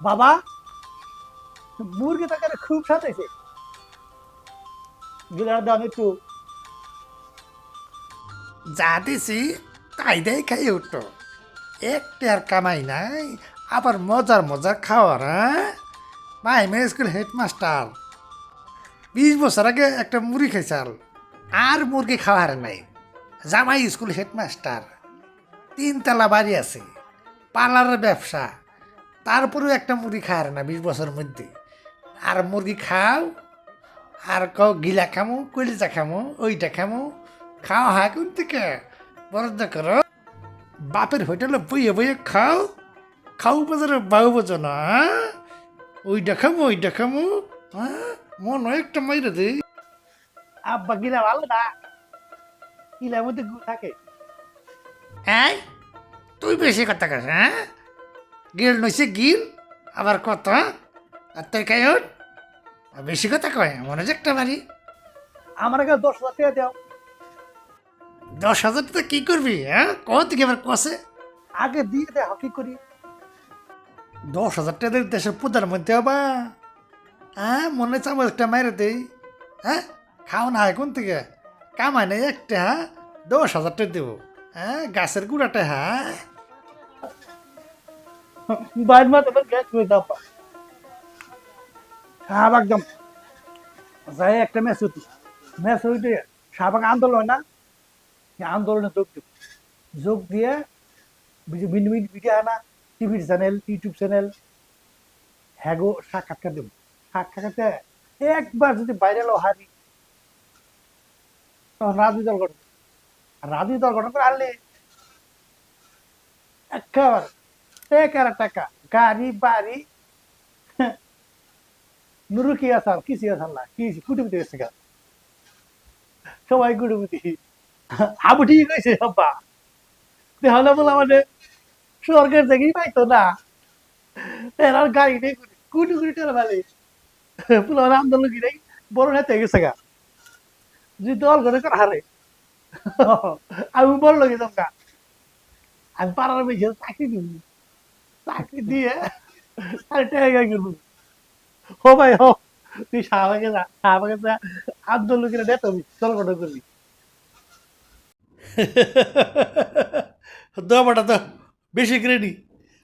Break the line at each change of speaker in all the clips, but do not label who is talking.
বাবা, মুরগি তরকারি খুব স্বাদ হয়েছে। গিলার দাম একটু।
যা দিছি তাই দেয় খাই উঠতো। একটি আর কামাই নাই, আবার মজার মজার খাওয়ার। হ্যাঁ, মাই মেয়ে স্কুল হেডমাস্টার 20 বছর আগে একটা মুড়ি খাইছাল, আর মুরগি খাওয়ার নাই। জামাই স্কুল হেডমাস্টার, 3 তলা বাড়ি আছে, পার্লারের ব্যবসা, তারপরেও একটা মুরগি খাওয়ার না 20 বছরের মধ্যে। আর মুরগি খাও আর কও গিলা খামো, কলিজা খামো, ওইটা খামো। খাও হা কোন থেকে বরাদ্দ করো। বাপের হোটেলে বইয়ে বইয়ে খাও, খাও বাজারে বাউ বোঝো না। হ্যাঁ? ওইটা খামো ওইটা খামো। হ্যাঁ, মনে হয় একটা মাইরে দেই।
আব্বা গিলা ভালো না, গিলার মধ্যে গু থাকে।
এই, তুই বেশি কথা কাস। হ্যাঁ, গিল নইছে গিল, আবার কত আর তুই খাই বেশি কথা কয় মনে হচ্ছে একটা বাড়ি।
আমার কাছে 10,000 টাকা দাও।
10,000 টাকা কি করবি? হ্যাঁ, কত থেকে আবার কষে।
আগে দিয়ে দেখো কি করি।
10,000 টাকা দিয়ে দেশের প্রধানমন্ত্রী হবা? হ্যাঁ, মনে হচ্ছে আমার একটা মাইরে দেই। হ্যাঁ, খাও না হয় কোন থেকে, কামাই নেই একটা। হ্যাঁ, 10,000 টাকা দেবো। হ্যাঁ, গাছের গুঁড়াটা। হ্যাঁ,
বাইর মা তোমার গ্যাস করে দাও। শাহবাগ একদম যাই একটা ম্যাচ হতো, ম্যাচ হইতে শাহবাগ আন্দোলন হয় না, সেই আন্দোলনে যোগ দিব। যোগ দিয়ে ভিন্ন ভিন্ন মিডিয়া আনা, টিভি চ্যানেল, ইউটিউব চ্যানেল, হ্যাগো সাক্ষাৎকার দেব। সাক্ষাৎকারতে একবার যদি ভাইরাল হারি, তখন রাজনীতি দল গঠন। আর রাজনীতি দল গঠন করে আনলে একেবারে টাকার টাকা, গাড়ি বাড়ি, নুরু কি আসাল কিছু আসাল না, কি কুটুমিতে গেছে গা, সবাই কুটুমিতি। আবু ঠিক হয়েছে আব্বা, তাহলে বলে মানে সরকার থেকেই পাইতো না, এরা গাড়ি নেই, কুটি কুটি টেরা ফেলে। পুলার আন্দোলন কি নেই, বড় নেতা গেছে গা, যদি দল করে করে হারে। আমি বড় লোক যেতাম গা, আমি পাড়ার বেশি চাকরি দিব, চাকরি দিয়ে আরে টাকা করবো। ও ভাই হো, তুই শাহবাগে যা, শাহবাগে যা, আন্দোলন করে নেতা হবি, দল গঠন করবি।
দবাটা তো বেশি করে নি,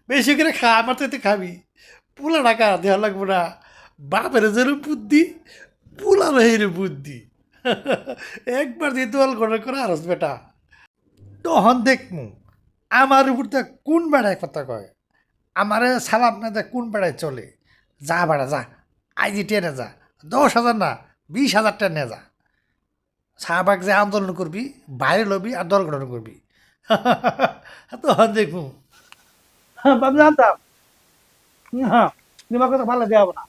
বেশি করে খা, আমার তো এতে খাবি। পোলা টাকা দেওয়া লাগবো না। বাপের যেন বুদ্ধি, পোলা রহির বুদ্ধি। একবার দিয়ে দোয়াল গড়ে করে আরস বেটা, তখন দেখমু আমার উপর তে কোন বেড়ায় কথা কয়। আমার সালাম না দেখ কোন বেড়ায় চলে। যা বেড়া যা, আইজি টেনে যা, 10,000 না 20,000 টাকা নিয়ে যা। শাহবাগ যে আন্দোলন করবি, বাইরে লবি আর দল গঠন করবি। তখন দেখবো।
আমি জানতাম, হ্যাঁ, তোমার কথা ভালো দেওয়া না।